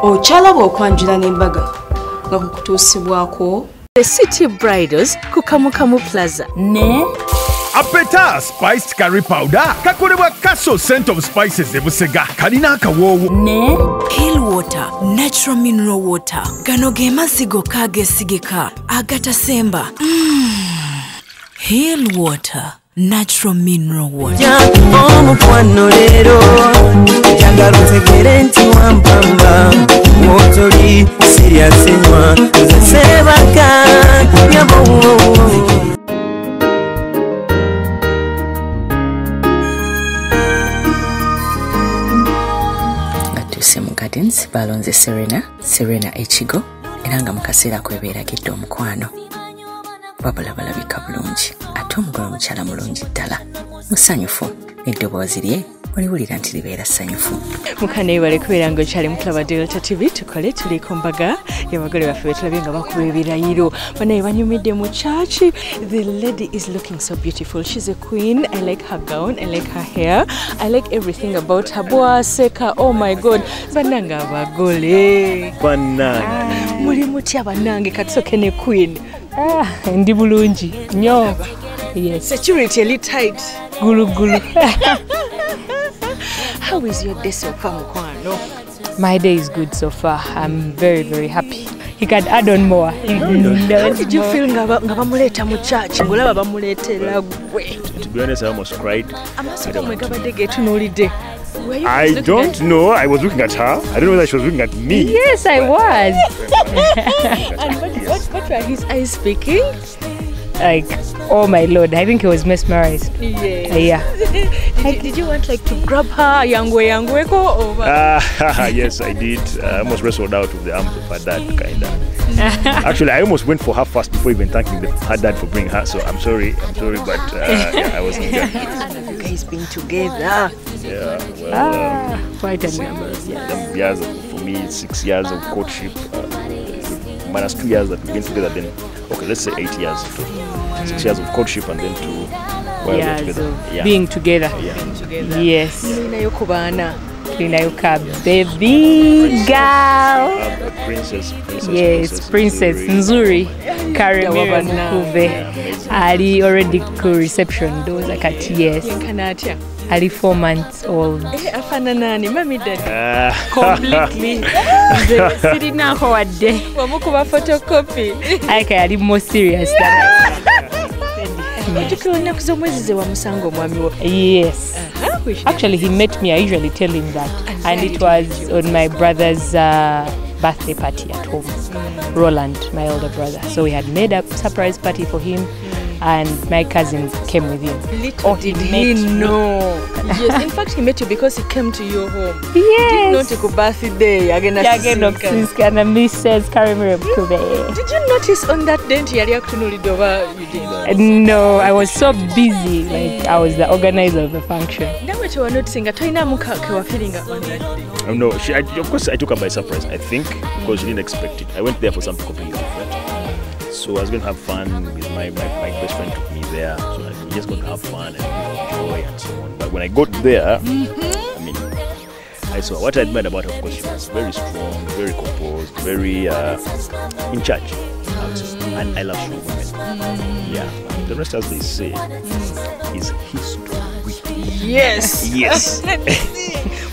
Ochalaba okwanjula n'embaga nga kukutuusibwako The City Bridals ku Kamukamu Plaza ne Apeta spiced curry powder kakolebwa Castle Scent of Spices e Busega kalina akawoowo ne Hill Water Natural Mineral Water gano ge mazzi gokka ageesigika agatasemba Hill Water Natural Mineral Water omukwano leero njagala otegere nti wampamba mwotoli siryasenywa nze seebaka nyabo Gatuse mu Gardens balonze Serena Echigo era nga mu kaseera kwebeeragidde omukwano balabika bulungi ate omugole omukyala mulungi ddala musanyufu eddoboozi lye oliwulira nti libeera ssanyufu mukana ebale kubeera nga okyali mukulaba Delta TV tukole tuli ku mbaga y'abagole baffe betulabye nga bakuba ebirayiro banaye banyumidde mu church. The lady is looking so beautiful. She's a queen. I like her gown, I like her hair, I like everything about her. Bwaseka, oh my god, bananga abagole banange muli mutya banange katusoke ne queen ndi bulungi nnyo. Yes. Security a little tight. Gulu. How is your day so far, Mukwano? My day is good so far. I'm very, very happy. He can add on more. How did you feel nga bamuleta mu church? Ngolaba bamuletera gwe. To be honest, I almost cried. I don't know. I was looking at her. I don't know whether she was looking at me. Yes, I was. And what were his eyes speaking? Like, oh my lord, I think he was mesmerized. Yeah. Did you want like to grab her, yangwe ko over? Yes, I did. I almost wrestled out of the arms of her dad, kinda. Actually, I almost went for her first before even thanking her dad for bringing her. So I'm sorry, but yeah, I wasn't there. You guys been together? Yeah, well, quite a number of years. For me, 6 years of courtship, minus 2 years that we've been together. Then, okay, let's say 8 years. 6 years of courtship and then 2 while together. Being together. Yeah. Yes. Klina baby girl. Princess Nzuri. Karimira Mukuve. Ali already to reception. Those like at yes. Ali 4 months old. Afananani mami dad. Completely. Sitting now for a day. Wamukuba photocopy. I Ali more serious than yes. Actually, he met me. I usually tell him that. And it was on my brother's birthday party at home. Roland, my older brother. So we had made a surprise party for him. And my cousin came with him. Little did he know. Yes, in fact, he met you because he came to your home. Yes. He did not take a birthday. And Mrs. Karimira Mukuve. Did you notice on that day you did? No, I was so busy. Like I was the organizer of the function. Now what you were noticing, no, of course I took her by surprise, I think, because she didn't expect it. I went there for something completely different. So I was going to have fun with my best friend took me there. So I was just going to have fun and enjoy and so on. But when I got there, I mean, I saw what I admired about her. Of course, she was very strong, very composed, very in charge. And I love strong women. Yeah. The rest, as they say, is history. Yes. Yes.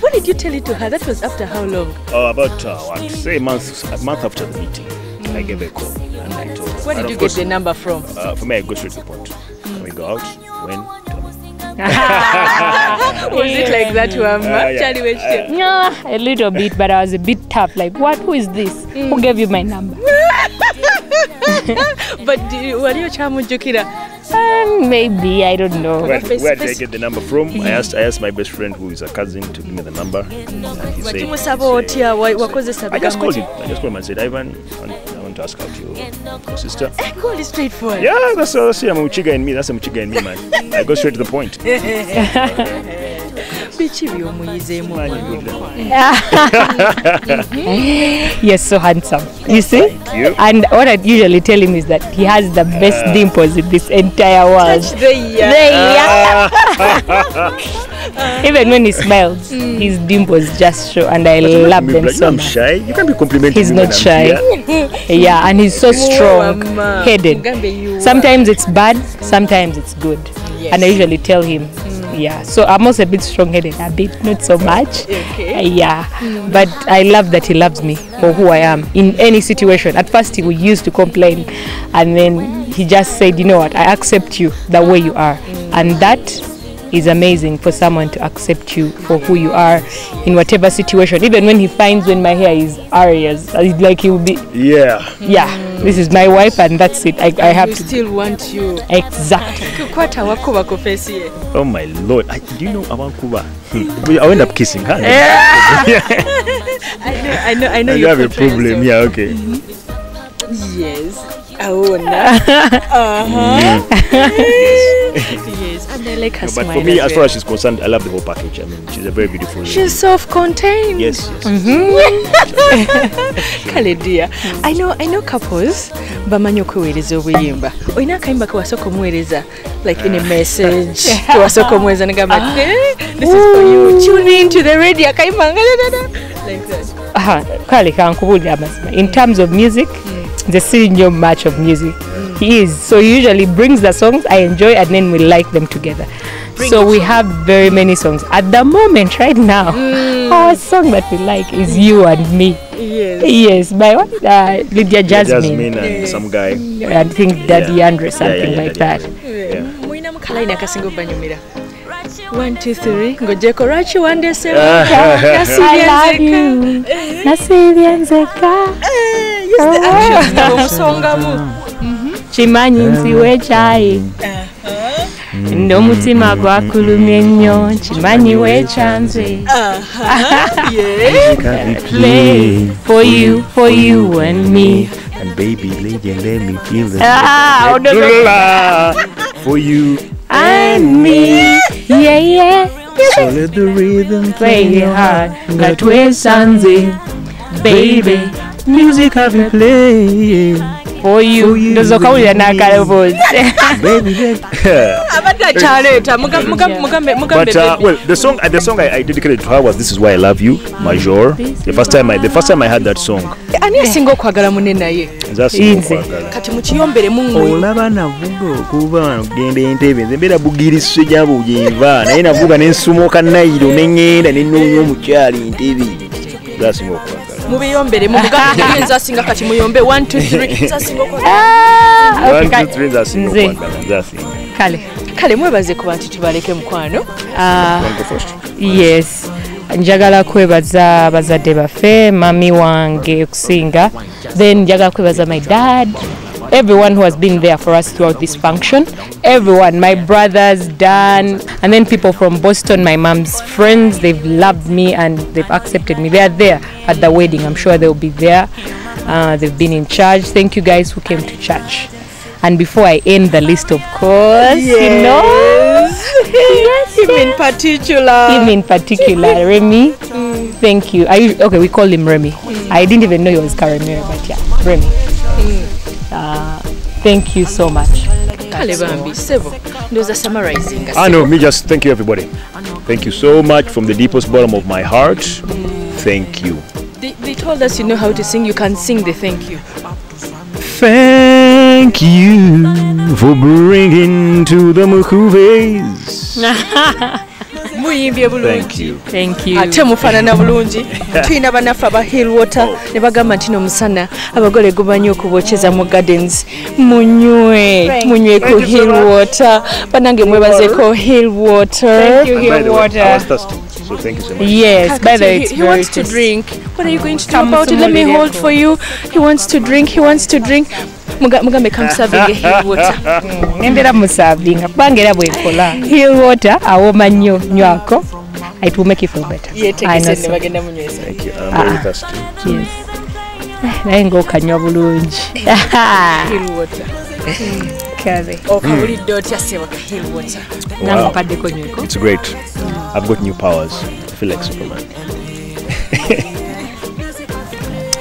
When did you tell it to her? That was after how long? About a month after the meeting. I gave her a call and I told her. Where did you get the number from? For me, I go straight to the point. When we go out, when, tell me. Was it like that, yeah. A little bit, but I was a bit tough. Like, what? Who is this? Who gave you my number? But were you Chamujukira? Maybe, I don't know. Where did I get the number from? I asked my best friend, who is a cousin, to give me the number. And he said, I just called him and said, Ivan, I want to ask out your sister. I called it straightforward. Yeah, that's I'm Muchiga in me. That's a Muchiga in me, man. I go straight to the point. Yes, so handsome. You see? Thank you. And what I usually tell him is that he has the best dimples in this entire world. Even when he smiles, his dimples just show, and I love them so I'm much. shy. You can't be complimenting He's me when not I'm shy. here. Yeah, and he's so strong Mama. headed. Mugambe, you Sometimes it's bad, sometimes it's good. And I usually tell him, yeah. So I'm also a bit strong headed, a bit, not so much. Okay. Yeah. But I love that he loves me for who I am in any situation. At first, he used to complain, and then he just said, you know what, I accept you the way you are. And that is amazing for someone to accept you for who you are in whatever situation. Even when he finds when my hair is areas, like he will be, Yeah. this is my wife and that's it. I have we to. still want you. Exactly. Kukwata wakuba ku face ye. Oh my lord. Do you know about Kuba? I'll end up kissing her. I know You have a problem. Yeah, okay. Yes. Aona. Yes. And I like her But smile. for me, as well. far as she's concerned, I love the whole package. I mean, she's a very beautiful lady. She's self-contained. Yes. Kale dear. I know couples bamanyi okuweereza obuyimba. Olina akayimba ke wasooka omuweereza like in a message. Ke wasooka omuweereza negamba this is for you. Tune in to the radio akayimba like that. Kale kankubulira amazima. In terms of music, the senior match of music. He is. So he usually brings the songs I enjoy and then we like them together. So we have very many songs. At the moment, right now, our song that we like is You and Me. Yes. Yes, by what? Lydia Jasmine. And some guy. I think Daddy Andre, something like that. Muina mukalaina akasinga obanyumira. 1 2 3 ngojeko lwaki wandese I love you. Nasibye nzeka. Yes, the actions nabo musongamu. Kimanyi nziwe ekyayi n'omutima gwakulumye ennyo kimanyi weekyanze play for you and me. And baby, lady, let me feel the No. for you. And me, yeah. So let the rhythm Play hard, that wesanze, baby. music have been playing. For you, ndozo kawulira n'akaloboozi. Baby, abadde akyaleeta mugambe well, the song I dedicated to her was "This Is Why I Love You," Major. The first time I heard that song, ani asinga okwagala munne naye that's kati mukiyomberemu mmwe olaba navuga okuba okugenda entebe nze mbeera bugiriswe gyabo gyenva naye navuga nensumoka nayiro neŋŋenda nenoonya omukyala entebe zasinga okwagala mubiyomberemu mugambe nze asinga kati muyombe 1 2 3 zasinga okwagala One, two, three, zasinga okwagala zasinga. kale mwebaze ku bantu tubaleke mukwano Go first. Yes. Njagala kwebaza bazadde baffe, mami wange okusinga. Then njagala kwebaza my dad. Everyone who has been there for us throughout this function. Everyone, my brothers, Dan, and then people from Boston, my mom's friends, they've loved me and they've accepted me. They are there at the wedding. I'm sure they'll be there. They've been in charge. Thank you guys who came to church. And before I end the list, of course, you know, him in particular Remy. Thank you. Okay, we call him Remy. I didn't even know he was Karamira, but yeah, Remy. Thank you so much. kale bambi sebo ndoza summarizing No, me just thank you everybody. Thank you so much from the deepest bottom of my heart. Thank you. they told us you know how to sing. You can sing the thank you. Thank you for bringing to the Mukuves. muyimbye bulungi. Thank you. Thank you. ate mufaanana bulungi. Tulina bannaffe aba Hillwater ne bagamba nti n'omusana abagole gubanyi okubokyeza mu gardens. Munywe ku Hillwater. Banange mwebazeeko Hillwater. Thank you, By the way, I was Hillwater. thirsty, so thank you so much. Yes, by the way, it's He very wants to tasty. drink. What are you going to do Come about it? Let me somewhere hold there. for you. He wants to drink. Mugambe come serving a Hillwater. Ngendera musavinga kubanga era bwekola Hillwater awooma nnyo nywako. It will make you feel better. I know so. bagenda munywesa. Thank you. I'm very thirsty. Yes. Naye ng'okanywa bulungi. Hillwater. Kabe. Okawulidde otya sebo ka Hillwater. Nange mpaddeko nyweko. It's great. I've got new powers. I feel like Superman.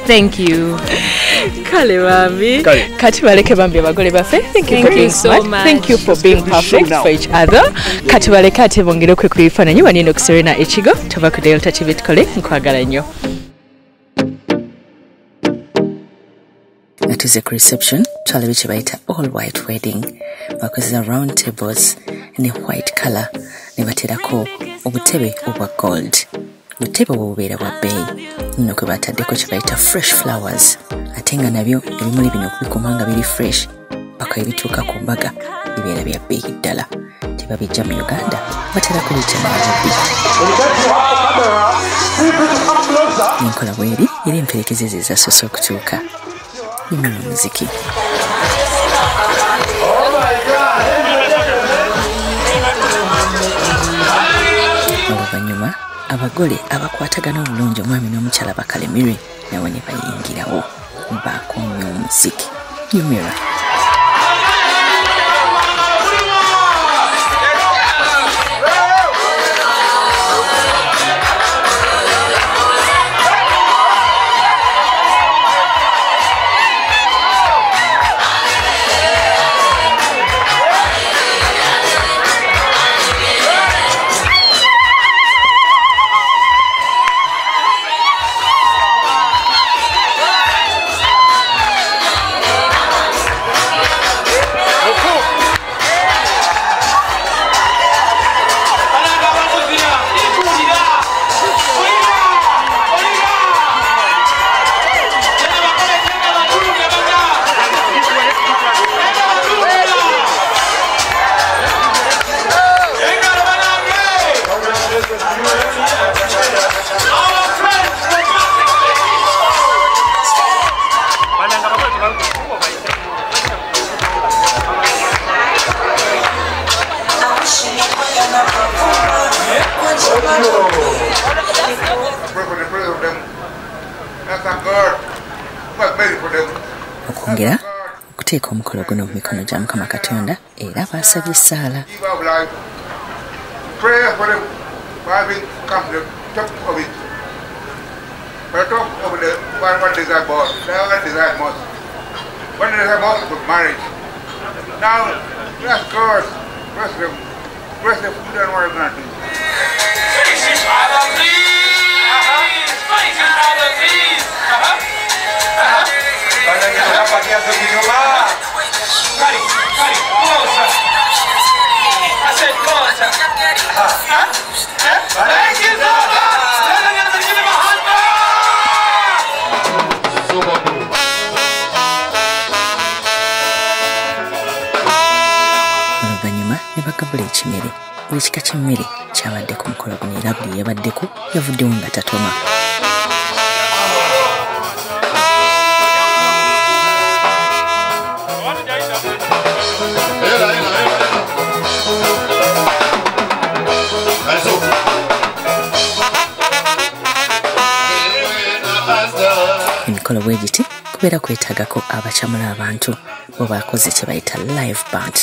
Thank you. Kale bambi. Kale. Kati baleke bambi abagole baffe. Thank you for being so smart. much. Thank you for being perfect for each other. Kati baleke ate bongere kwe kubifaananyi wanino ku Serena Ekigo tuva ku Delta TV tukole nkwagala nnyo. Natuze ku reception twalabe kye bayita all white wedding bakozesa round tables ne white color ne baterako obutebe obwa gold. Obutebe bubeera bwa bbeeyi nno kwe bataddeko kye bayita fresh flowers ate nga nabyo ebimuli bino okubikuma nga biri fresh paka ebituuka ku mbaga bibeera bya bbeeyi ddala. Tebabijja mu Uganda baterako bijja mu Nairobi. N'enkola bweri era emperekeze ze zasoose okutuuka. Nyuma muziki. Oluvannyuma abagole abakwatagana obulungi omwami n'omukyala bakalemire nabo ne bayingirawo bakomya omuziki. Nyumira. Okwongera okuteeka omukolo guno mu mikono gya Mukama Katonda era baasabye essaala. Oluvannyuma ne bagabula ekimere. Buli kika ky'emmere kyabadde ku mukolo guno era buli yabaddeko yavuddewo nga tatoma. Emikolo bwe giti kubeera kwetaagako abakyamula abantu bo bakoze kye bayita live band.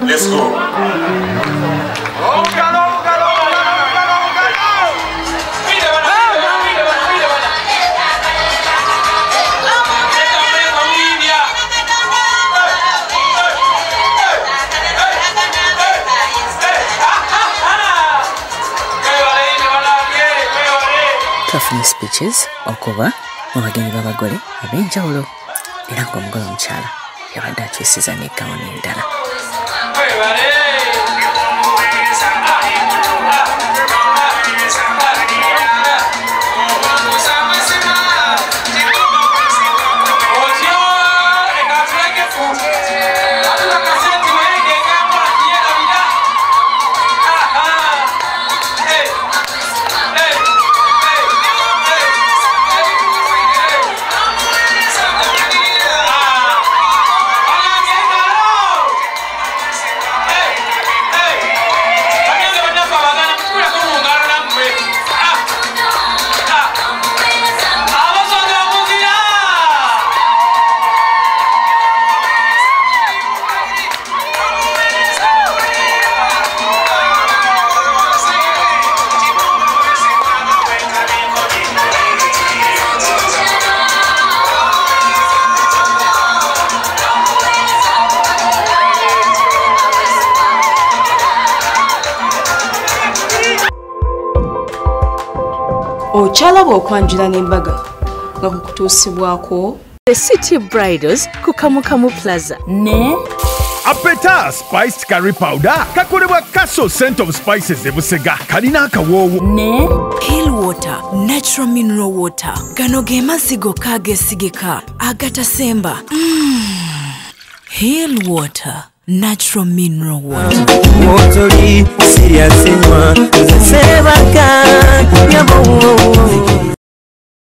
Let's go. Twafuna speeches okuba mu bagenyi b'abagole ab'enjawulo era ng'omugole omukyala yabadde akyusiza n'eggawuni endala. ochalaba okwanjula n'embaga nga kukutuusibwako The City Bridals ku Kamukamu Plaza ne Apeta spiced curry powder kakolebwa Castle Scent of Spices ebusega kalina akawoowo ne Hill water, natural mineral water. Gano ge mazzi gokka ageesigika agatasemba. Hill water, natural mineral water. Motoli serious